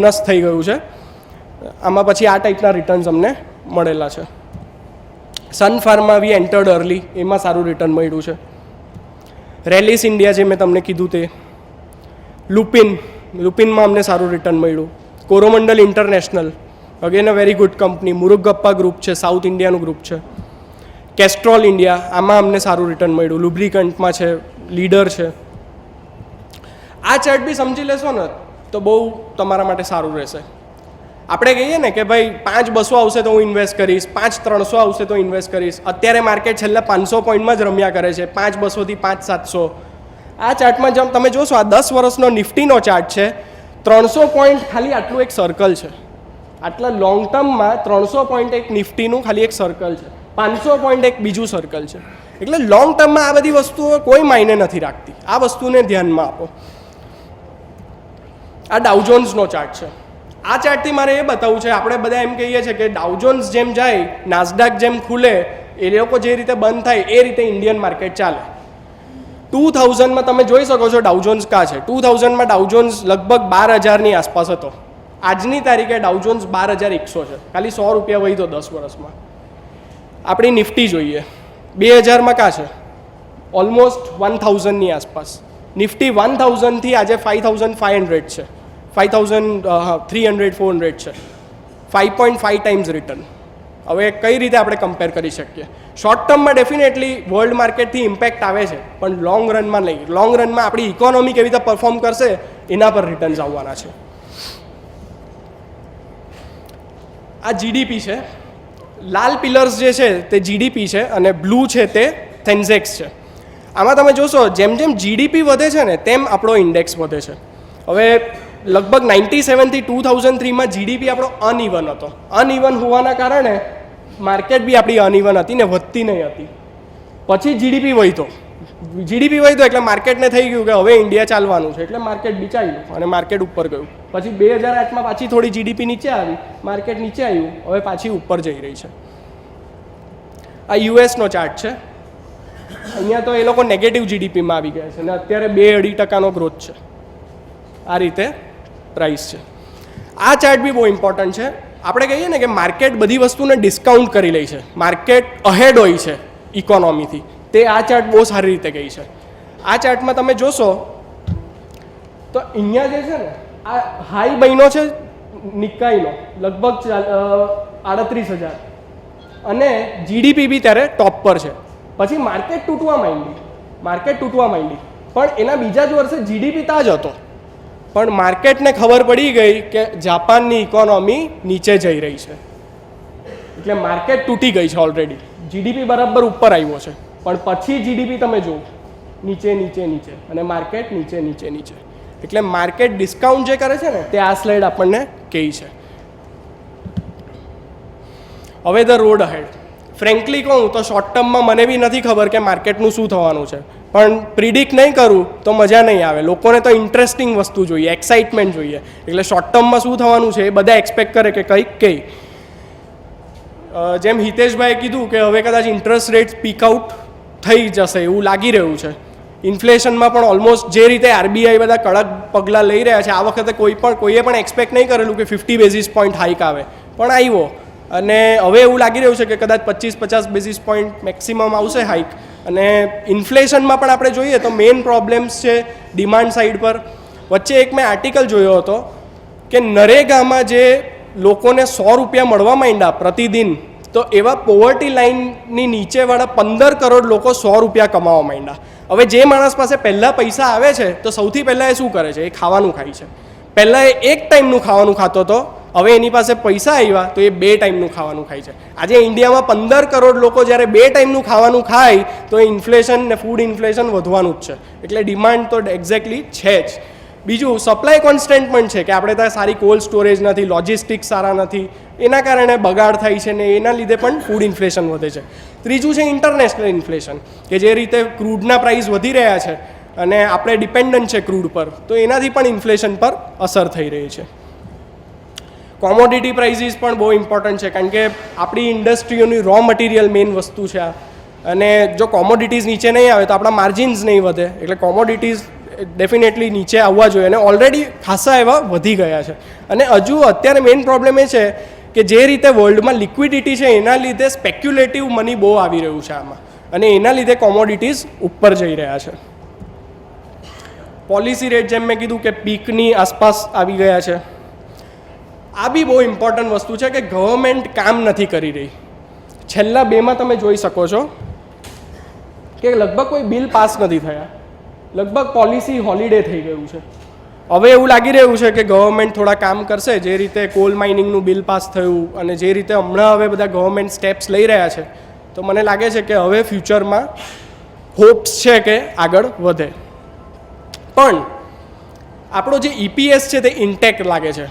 Bonus થઈ ગયું છે. આમાં પછી આ ટાઈપના રિટર્ન્સ અમને મળેલા છે. સન ફાર્મા વી એન્ટર્ડ અર્લી, એમાં સારું રિટર્ન મળ્યું છે. રેલિસ ઇન્ડિયા જે મેં તમને કીધું તે, લુપિનમાં અમને સારું રિટર્ન મળ્યું. Coromandel International, again a very good company. Murugappa group છે, સાઉથ ઇન્ડિયાનું ગ્રુપ છે. કેસ્ટ્રોલ ઇન્ડિયા, આમાં અમને સારું રિટર્ન મળ્યું. લુબ્રિકન્ટમાં છે, લીડર છે. આ ચાર્ટ બી સમજી લેશો ને તો બહુ તમારા માટે સારું રહેશે. આપણે કહીએ ને કે ભાઈ 5,200 આવશે તો હું ઇન્વેસ્ટ કરીશ, 5,300 આવશે તો ઇન્વેસ્ટ કરીશ. અત્યારે માર્કેટ છેલ્લા 500 પોઈન્ટમાં જ રમ્યા કરે છે, 5,200 થી 5,700. આ ચાર્ટમાં જેમ તમે જોશો, આ 10 વર્ષનો નિફ્ટીનો ચાર્ટ છે. 300 પોઈન્ટ ખાલી આટલું એક સર્કલ છે. આટલા લોંગ ટર્મમાં 300 પોઈન્ટ એક નિફ્ટીનું ખાલી એક સર્કલ છે, 500 પોઈન્ટ એક બીજું સર્કલ છે. એટલે લોંગ ટર્મમાં આ બધી વસ્તુઓ કોઈ માયને નથી રાખતી. આ વસ્તુને ધ્યાનમાં આપો. આ ડાઉજોન્સનો ચાર્ટ છે. આ ચાર્ટથી મારે એ બતાવવું છે, આપણે બધા એમ કહીએ છીએ કે ડાઉજોન્સ જેમ જાય, નાસ્ડાક જેમ ખુલે, એ લોકો જે રીતે બંધ થાય એ રીતે ઇન્ડિયન માર્કેટ ચાલે. 2000માં તમે જોઈ શકો છો ડાઉજોન્સ કાં છે. 2000માં ડાઉજોન્સ લગભગ 12,000ની આસપાસ હતો. આજની તારીખે ડાઉજોન્સ 12,100 છે. ખાલી 100 રૂપિયા વધ્યો 10 વર્ષમાં. આપણી નિફ્ટી જોઈએ, 2000માં કાં છે, ઓલમોસ્ટ 1000ની આસપાસ. નિફ્ટી 1000થી આજે 5,500 છે, 5,300 400 છે. 5.5 ટાઈમ્સ રિટર્ન. હવે કઈ રીતે આપણે કમ્પેર કરી શકીએ? શોર્ટ ટર્મમાં ડેફિનેટલી વર્લ્ડ માર્કેટથી ઇમ્પેક્ટ આવે છે, પણ લોંગ રનમાં નહીં. લોંગ રનમાં આપણી ઇકોનોમી કેવી રીતે પરફોર્મ કરશે એના પર રિટર્ન્સ આવવાના છે. આ જીડીપી છે. લાલ પિલર્સ જે છે તે જીડીપી છે અને બ્લુ છે તે સેન્સેક્સ છે. આમાં તમે જોશો જેમ જેમ જીડીપી વધે છે ને તેમ આપણો ઇન્ડેક્સ વધે છે. હવે લગભગ 97થી 2003માં જીડીપી આપણો અનઇવન હતો. અનઇવન હોવાના કારણે માર્કેટ બી આપણી અનઇવન હતી ને વધતી નહીં હતી. પછી જીડીપી વધ્યો એટલે માર્કેટને થઈ ગયું કે હવે ઇન્ડિયા ચાલવાનું છે, એટલે માર્કેટ બી ચાલ્યું અને માર્કેટ ઉપર ગયું. પછી 2008માં પાછી થોડી જીડીપી નીચે આવી, માર્કેટ નીચે આવ્યું, હવે પાછી ઉપર જઈ રહી છે. આ યુએસનો ચાર્ટ છે. અહીંયા તો એ લોકો નેગેટિવ જીડીપીમાં આવી ગયા છે અને અત્યારે 2-2.5% ગ્રોથ છે. આ રીતે પ્રાઇસ છે. આ ચાર્ટ બી બહુ ઇમ્પોર્ટન્ટ છે. આપણે કહીએ ને કે માર્કેટ બધી વસ્તુને ડિસ્કાઉન્ટ કરી લે છે, માર્કેટ અહેડ હોય છે ઇકોનોમીથી, તે આ ચાર્ટ બહુ સારી રીતે કહી છે. આ ચાર્ટમાં તમે જોશો તો અહીંયા જે છે ને આ હાઈ બન્યો છે નિકાઈનો, લગભગ 38,000, અને જીડીપી બી ત્યારે ટોપ પર છે. પછી માર્કેટ તૂટવા માંડી, પણ એના બીજા જ વર્ષે જીડીપી તાજ હતો. પણ માર્કેટને ખબર પડી ગઈ કે જાપાનની ઇકોનોમી નીચે જઈ રહી છે, એટલે માર્કેટ તૂટી ગઈ છે ઓલરેડી. જીડીપી બરાબર ઉપર આવ્યો છે, પણ પછી જીડીપી તમે જુઓ નીચે અને માર્કેટ નીચે. એટલે માર્કેટ ડિસ્કાઉન્ટ જે કરે છે ને તે આ સ્લાઇડ આપણને કહે છે. હવે ધ રોડ અહેડ. ફ્રેન્કલી કહું તો શોર્ટ ટર્મમાં મને બી નથી ખબર કે માર્કેટનું શું થવાનું છે, પણ પ્રિડિક્ટ નહીં કરું તો મજા નહીં આવે. લોકોને તો ઇન્ટરેસ્ટિંગ વસ્તુ જોઈએ, એક્સાઇટમેન્ટ જોઈએ. એટલે શોર્ટ ટર્મમાં શું થવાનું છે એ બધા એક્સપેક્ટ કરે કે કંઈક જેમ હિતેશભાઈએ કીધું કે હવે કદાચ ઇન્ટરેસ્ટ રેટ પીક આઉટ થઈ જશે એવું લાગી રહ્યું છે. ઇન્ફ્લેશનમાં પણ ઓલમોસ્ટ જે રીતે આરબીઆઈ બધા કડક પગલાં લઈ રહ્યા છે, આ વખતે કોઈએ પણ એક્સપેક્ટ નહીં કરેલું કે 50 બેઝિસ પોઈન્ટ હાઈક આવે, પણ આવ્યો. અને હવે એવું લાગી રહ્યું છે કે કદાચ 25-50 બેઝિસ પોઈન્ટ મેક્સિમમ આવશે હાઈક. અને ઇન્ફ્લેશનમાં પણ આપણે જોઈએ તો મેઇન પ્રોબ્લેમ્સ છે ડિમાન્ડ સાઈડ પર. વચ્ચે એક મેં આર્ટિકલ જોયો હતો કે નરેગામાં જે લોકોને 100 રૂપિયા મળવા માંડ્યા પ્રતિદિન, તો એવા પોવર્ટી લાઇનની નીચેવાળા 15 કરોડ લોકો 100 રૂપિયા કમાવા માંડ્યા. હવે જે માણસ પાસે પહેલાં પૈસા આવે છે તો સૌથી પહેલાં એ શું કરે છે? એ ખાવાનું ખાય છે. પહેલાં એ એક ટાઈમનું ખાવાનું ખાતો હતો, હવે એની પાસે પૈસા આવ્યા તો એ 2 ટાઈમનું ખાવાનું ખાય છે. આજે ઇન્ડિયામાં 15 કરોડ લોકો જ્યારે 2 ટાઈમનું ખાવાનું ખાય તો એ ઇન્ફ્લેશન ને ફૂડ ઇન્ફ્લેશન વધવાનું જ છે. એટલે ડિમાન્ડ તો એક્ઝેક્ટલી છે જ. બીજું સપ્લાય કોન્સ્ટન્ટ પણ છે કે આપણે ત્યાં સારી કોલ્ડ સ્ટોરેજ નથી, લોજિસ્ટિક્સ સારા નથી, એના કારણે બગાડ થાય છે ને એના લીધે પણ ફૂડ ઇન્ફ્લેશન વધે છે. ત્રીજું છે ઇન્ટરનેશનલ ઇન્ફ્લેશન, કે જે રીતે ક્રૂડના પ્રાઇસ વધી રહ્યા છે અને આપણે ડિપેન્ડન્ટ છે ક્રૂડ પર, તો એનાથી પણ ઇન્ફ્લેશન પર અસર થઈ રહી છે. કોમોડિટી પ્રાઇસીસ પણ બહુ ઇમ્પોર્ટન્ટ છે, કારણ કે આપણી ઇન્ડસ્ટ્રીઓની રો મટીરિયલ મેઇન વસ્તુ છે આ, અને જો કોમોડિટીઝ નીચે નહીં આવે તો આપણા માર્જિન્સ નહીં વધે. એટલે કોમોડિટીઝ ડેફિનેટલી નીચે આવવા જોઈએ અને ઓલરેડી ખાસા એવા વધી ગયા છે. અને હજુ અત્યારે મેઇન પ્રોબ્લેમ એ છે કે જે રીતે વર્લ્ડમાં લિક્વિડિટી છે એના લીધે સ્પેક્યુલેટિવ મની બહુ આવી રહ્યું છે આમાં, અને એના લીધે કોમોડિટીઝ ઉપર જઈ રહ્યા છે. પોલિસી રેટ જેમ મેં કીધું કે પીકની આસપાસ આવી ગયા છે. આ બી બહુ ઇમ્પોર્ટન્ટ વસ્તુ છે કે ગવર્મેન્ટ કામ નથી કરી રહી. છેલ્લા 2માં તમે જોઈ શકો છો કે લગભગ કોઈ બિલ પાસ નથી થયા, લગભગ પોલિસી હોલિડે થઈ ગયું છે. હવે એવું લાગી રહ્યું છે કે ગવર્મેન્ટ થોડા કામ કરશે, જે રીતે કોલ માઇનિંગનું બિલ પાસ થયું અને જે રીતે હમણાં હવે બધા ગવર્મેન્ટ સ્ટેપ્સ લઈ રહ્યા છે, તો મને લાગે છે કે હવે ફ્યુચરમાં હોપ્સ છે કે આગળ વધે. પણ આપણો જે EPS છે તે ઇન્ટેક્ટ લાગે છે.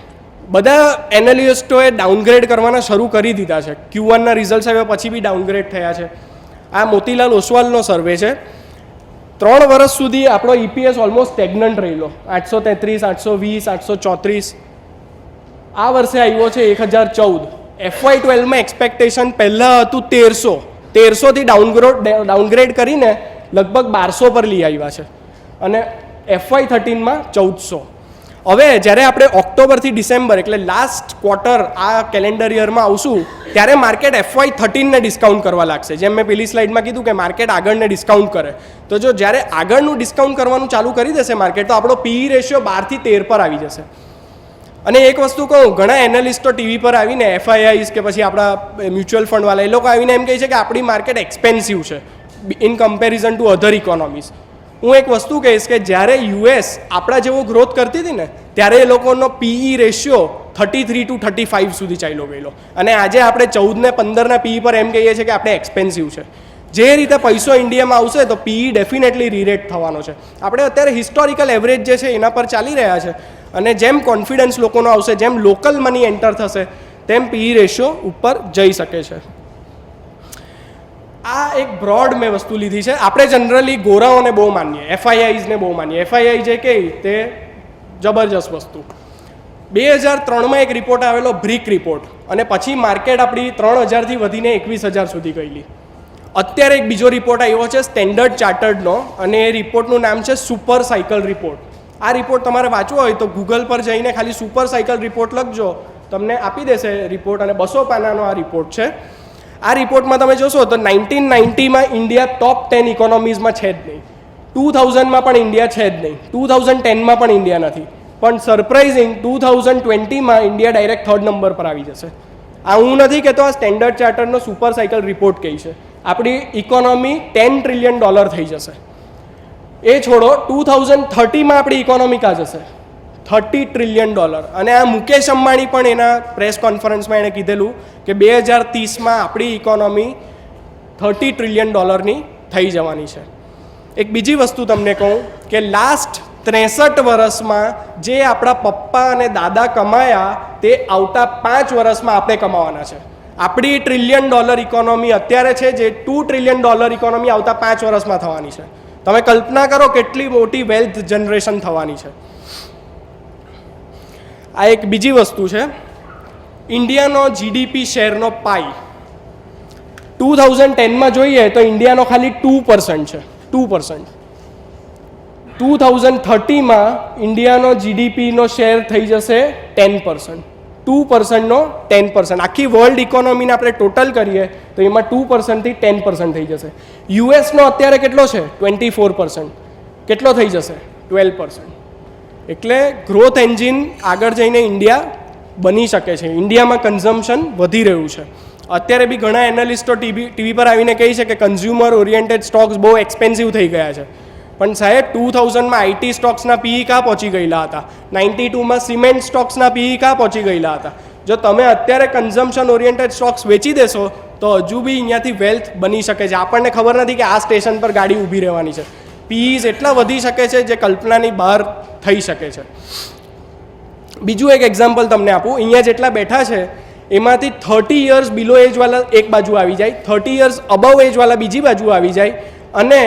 બધા એનાલિસ્ટોએ ડાઉનગ્રેડ કરવાના શરૂ કરી દીધા છે. Q1ના રિઝલ્ટ આવ્યા પછી બી ડાઉનગ્રેડ થયા છે. આ મોતીલાલ ઓસવાલનો સર્વે છે. 3 વર્ષ સુધી આપણો EPS ઓલમોસ્ટ સ્ટેગ્નન્ટ રહેલો, 833, 820, 834. આ વર્ષે આવ્યો છે 1014. FY12માં એક્સપેક્ટેશન પહેલાં હતું 1300થી ડાઉનગ્રેડ કરીને લગભગ 1200 પર લઈ આવ્યા છે, અને FY13માં 1400. હવે જ્યારે આપણે ઓક્ટોબરથી ડિસેમ્બર એટલે લાસ્ટ ક્વાર્ટર આ કેલેન્ડર યરમાં આવશું ત્યારે માર્કેટ FY13ને ડિસ્કાઉન્ટ કરવા લાગશે. જેમ મેં પેલી સ્લાઇડમાં કીધું કે માર્કેટ આગળને ડિસ્કાઉન્ટ કરે, તો જો જ્યારે આગળનું ડિસ્કાઉન્ટ કરવાનું ચાલુ કરી દેશે માર્કેટ, તો આપણો PE રેશિયો 12 થી 13 પર આવી જશે. અને એક વસ્તુ કહું, ઘણા એનાલિસ્ટો ટીવી પર આવીને FIIs કે પછી આપણા મ્યુચ્યુઅલ ફંડવાળા એ લોકો આવીને એમ કહે છે કે આપણી માર્કેટ એક્સપેન્સિવ છે in comparison to other economies. હું એક વસ્તુ કહીશ કે જ્યારે US આપણા જેવો ગ્રોથ કરતી હતી ને ત્યારે એ લોકોનો PE રેશિયો 33 to 35 સુધી ચાલ્યો ગયેલો, અને આજે આપણે 14 ને 15ના PE પર એમ કહીએ છીએ કે આપણે એક્સપેન્સિવ છે. જે રીતે પૈસો ઇન્ડિયામાં આવશે તો PE ડેફિનેટલી રીરેટ થવાનો છે. આપણે અત્યારે હિસ્ટોરિકલ એવરેજ જે છે એના પર ચાલી રહ્યા છે, અને જેમ કોન્ફિડન્સ લોકોનો આવશે, જેમ લોકલ મની એન્ટર થશે, તેમ PE રેશિયો ઉપર જઈ શકે છે. આ એક બ્રોડ મેં વસ્તુ લીધી છે. આપણે જનરલી ગોરાઓને બહુ માનીએ, FIIsને બહુ માનીએ. FII જે કહે તે જબરજસ્ત વસ્તુ. 2003માં એક રિપોર્ટ આવેલો, બ્રિક રિપોર્ટ, અને પછી માર્કેટ આપણી 3000થી વધીને 21000 સુધી ગયેલી. અત્યારે એક બીજો રિપોર્ટ આવ્યો છે સ્ટેન્ડર્ડ ચાર્ટર્ડનો, અને એ રિપોર્ટનું નામ છે સુપર સાયકલ રિપોર્ટ. આ રિપોર્ટ તમારે વાંચવો હોય તો ગૂગલ પર જઈને ખાલી સુપર સાયકલ રિપોર્ટ લખજો, તમને આપી દેશે રિપોર્ટ, અને 200 પાનાનો આ રિપોર્ટ છે. આ રિપોર્ટમાં તમે જોશો તો 1990માં ઇન્ડિયા ટોપ 10 ઇકોનોમીઝમાં છે જ નહીં, 2000માં પણ ઇન્ડિયા છે જ નહીં, 2010માં પણ ઇન્ડિયા નથી, પણ સરપ્રાઇઝિંગ 2020માં ઇન્ડિયા ડાયરેક્ટ 3rd નંબર પર આવી જશે. આ હું નથી કહેતો, આ સ્ટેન્ડર્ડ ચાર્ટરનો સુપર સાયકલ રિપોર્ટ કહે છે. આપણી ઇકોનોમી $10 trillion થઈ જશે. એ છોડો, 2030માં આપણી ઇકોનોમી કાં જશે $30 trillion. અને આ મુકેશ અંબાણી પણ એના પ્રેસ કોન્ફરન્સમાં એણે કીધેલું કે 2030માં આપણી ઇકોનોમી $30 trillion થઈ જવાની છે. એક બીજી વસ્તુ તમને કહું કે લાસ્ટ 63 વર્ષમાં જે આપણા પપ્પા અને દાદા કમાયા તે આવતા 5 વર્ષમાં આપણે કમાવાના છે. આપણી $1 trillion ઇકોનોમી અત્યારે છે, જે $2 trillion ઇકોનોમી આવતા 5 વર્ષમાં થવાની છે. તમે કલ્પના કરો કેટલી મોટી વેલ્થ જનરેશન થવાની છે. આ એક બીજી વસ્તુ છે, ઇન્ડિયાનો GDP શેરનો પાઈ 2010માં જોઈએ તો ઇન્ડિયાનો ખાલી 2% છે, 2%. 2030માં ઇન્ડિયાનો GDPનો શેર થઈ જશે 10%. 2%નો 10%. આખી વર્લ્ડ ઇકોનોમીને આપણે ટોટલ કરીએ તો એમાં 2%થી 10% થઈ જશે. યુએસનો અત્યારે કેટલો છે? 24%. કેટલો થઈ જશે? 12%. એટલે ગ્રોથ એન્જિન આગળ જઈને ઇન્ડિયા બની શકે છે. ઇન્ડિયામાં કન્ઝમ્પશન વધી રહ્યું છે. અત્યારે બી ઘણા એનાલિસ્ટો ટીવી પર આવીને કહે છે કે કન્ઝ્યુમર ઓરિએન્ટેડ સ્ટોક્સ બહુ એક્સપેન્સિવ થઈ ગયા છે. પણ સાહેબ 2000માં IT સ્ટોક્સના PE ક્યાં પહોંચી ગયેલા હતા? 92માં સિમેન્ટ સ્ટોક્સના PE ક્યાં પહોંચી ગયેલા હતા? જો તમે અત્યારે કન્ઝમ્પશન ઓરિએન્ટેડ સ્ટોક્સ વેચી દેશો તો હજુ બી અહીંયાથી વેલ્થ બની શકે છે. આપણને ખબર નથી કે આ સ્ટેશન પર ગાડી ઊભી રહેવાની છે. PEs એટલા વધી શકે છે જે કલ્પનાની બહાર થઈ શકે છે. બીજું એક એક્ઝામ્પલ તમને આપું. અહીંયા જેટલા બેઠા છે એમાંથી 30 years બિલો એજવાળા એક બાજુ આવી જાય, 30 years અબવ એજવાળા બીજી બાજુ આવી જાય, અને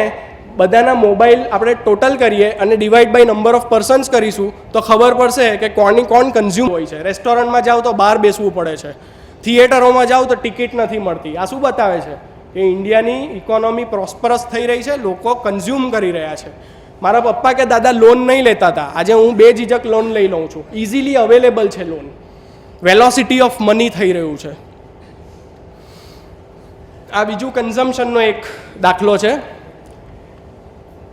બધાના મોબાઈલ આપણે ટોટલ કરીએ અને divide by number of persons કરીશું તો ખબર પડશે કે કોણ કન્ઝ્યુમ હોય છે. રેસ્ટોરન્ટમાં જાઓ તો બહાર બેસવું પડે છે, થિયેટરોમાં જાઓ તો ટિકિટ નથી મળતી. આ શું બતાવે છે? કે ઇન્ડિયાની ઇકોનોમી પ્રોસ્પરસ થઈ રહી છે, લોકો કન્ઝ્યુમ કરી રહ્યા છે. મારા પપ્પા કે દાદા લોન નહીં લેતા હતા, આજે હું બેઝીઝક લોન લઈ લઉં છું. ઇઝીલી અવેલેબલ છે લોન, વેલોસિટી ઓફ મની થઈ રહ્યું છે. આ બીજું કન્ઝમ્પશનનો એક દાખલો છે.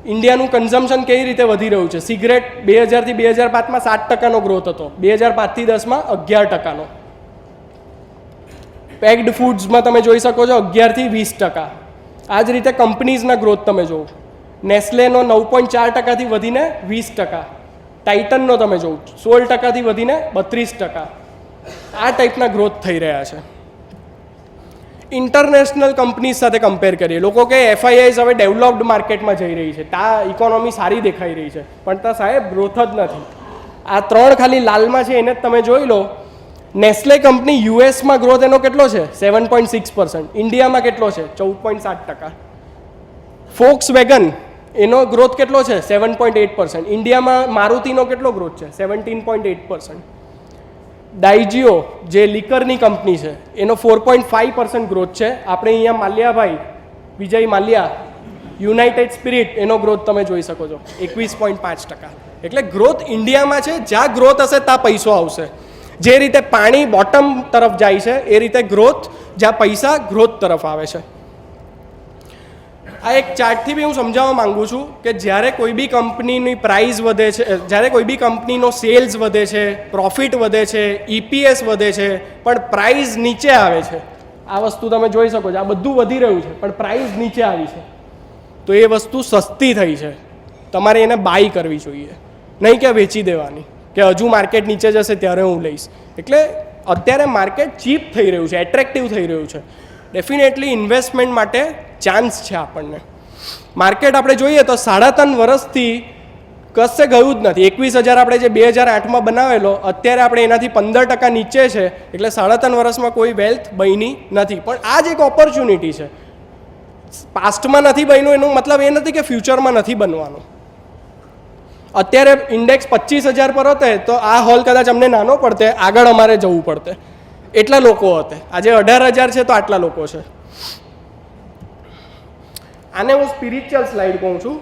ઇન્ડિયાનું કન્ઝમ્પશન કેવી રીતે વધી રહ્યું છે. સિગરેટ 2000થી 2005માં 7% ગ્રોથ હતો, 2005થી 10માં 11%. પેક્ડ ફૂડ્સમાં તમે જોઈ શકો છો 11થી 20%. આ જ રીતે કંપનીઝના ગ્રોથ તમે જુઓ, નેસ્લેનો 9.4%થી વધીને 20%, ટાઇટનનો તમે જુઓ 16%થી વધીને 32%. આ ટાઈપના ગ્રોથ થઈ રહ્યા છે. ઇન્ટરનેશનલ કંપનીઝ સાથે કમ્પેર કરીએ, લોકો કે FIIs હવે ડેવલપ્ડ માર્કેટમાં જઈ રહી છે, ત્યાં ઇકોનોમી સારી દેખાઈ રહી છે, પણ ત્યાં સાહેબ ગ્રોથ જ નથી. આ 3 ખાલી લાલમાં છે એને જ તમે જોઈ લો. નેસ્લે કંપની યુએસમાં ગ્રોથ એનો કેટલો છે 7.6%, ઇન્ડિયામાં કેટલો છે 14.7%. ફોક્સવેગન એનો ગ્રોથ કેટલો છે 7.8%, ઇન્ડિયામાં મારુતિનો કેટલો ગ્રોથ છે 17.8%. ડાઇજીઓ જે લિકરની કંપની છે એનો 4.5% ગ્રોથ છે. આપણે અહીંયા માલ્યાભાઈ વિજય માલ્યા યુનાઇટેડ સ્પિરિટ, એનો ગ્રોથ તમે જોઈ શકો છો 21.5%. એટલે ગ્રોથ ઇન્ડિયામાં છે, જ્યાં ગ્રોથ હશે ત્યાં પૈસો આવશે. જે રીતે પાણી બોટમ તરફ જાય છે એ રીતે ગ્રોથ, જ્યાં પૈસા ગ્રોથ તરફ આવે છે. આ એક ચાર્ટથી બી હું સમજાવવા માંગુ છું કે જ્યારે કોઈ બી કંપનીની પ્રાઇસ વધે છે, જ્યારે કોઈ બી કંપનીનો સેલ્સ વધે છે, પ્રોફિટ વધે છે, EPS વધે છે, પણ પ્રાઇસ નીચે આવે છે, આ વસ્તુ તમે જોઈ શકો છો. આ બધું વધી રહ્યું છે પણ પ્રાઇસ નીચે આવી છે, તો એ વસ્તુ સસ્તી થઈ છે, તમારે એને બાય કરવી જોઈએ, નહીં કે વેચી દેવાની કે હજુ માર્કેટ નીચે જશે ત્યારે હું લઈશ. એટલે અત્યારે માર્કેટ ચીપ થઈ રહ્યું છે, એટ્રેક્ટિવ થઈ રહ્યું છે. ડેફિનેટલી ઇન્વેસ્ટમેન્ટ માટે ચાન્સ છે આપણને. માર્કેટ આપણે જોઈએ તો 3.5 વર્ષથી કશે ગયું જ નથી. 21,000 આપણે જે 2008માં બનાવેલો, અત્યારે આપણે એનાથી 15% નીચે છે. એટલે 3.5 વર્ષમાં કોઈ વેલ્થ બની નથી. પણ આ જ એક ઓપોર્ચ્યુનિટી છે. પાસ્ટમાં નથી બન્યું એનો મતલબ એ નથી કે ફ્યુચરમાં નથી બનવાનું. અત્યારે ઇન્ડેક્સ 25,000 પર હોતે તો આ હોલ કદાચ અમને નાનો પડતે, આગળ અમારે જવું પડતે, એટલા લોકો હતે. આજે 18,000 છે તો આટલા લોકો છે. આને હું સ્પિરિચ્યુઅલ સ્લાઇડ કહું છું.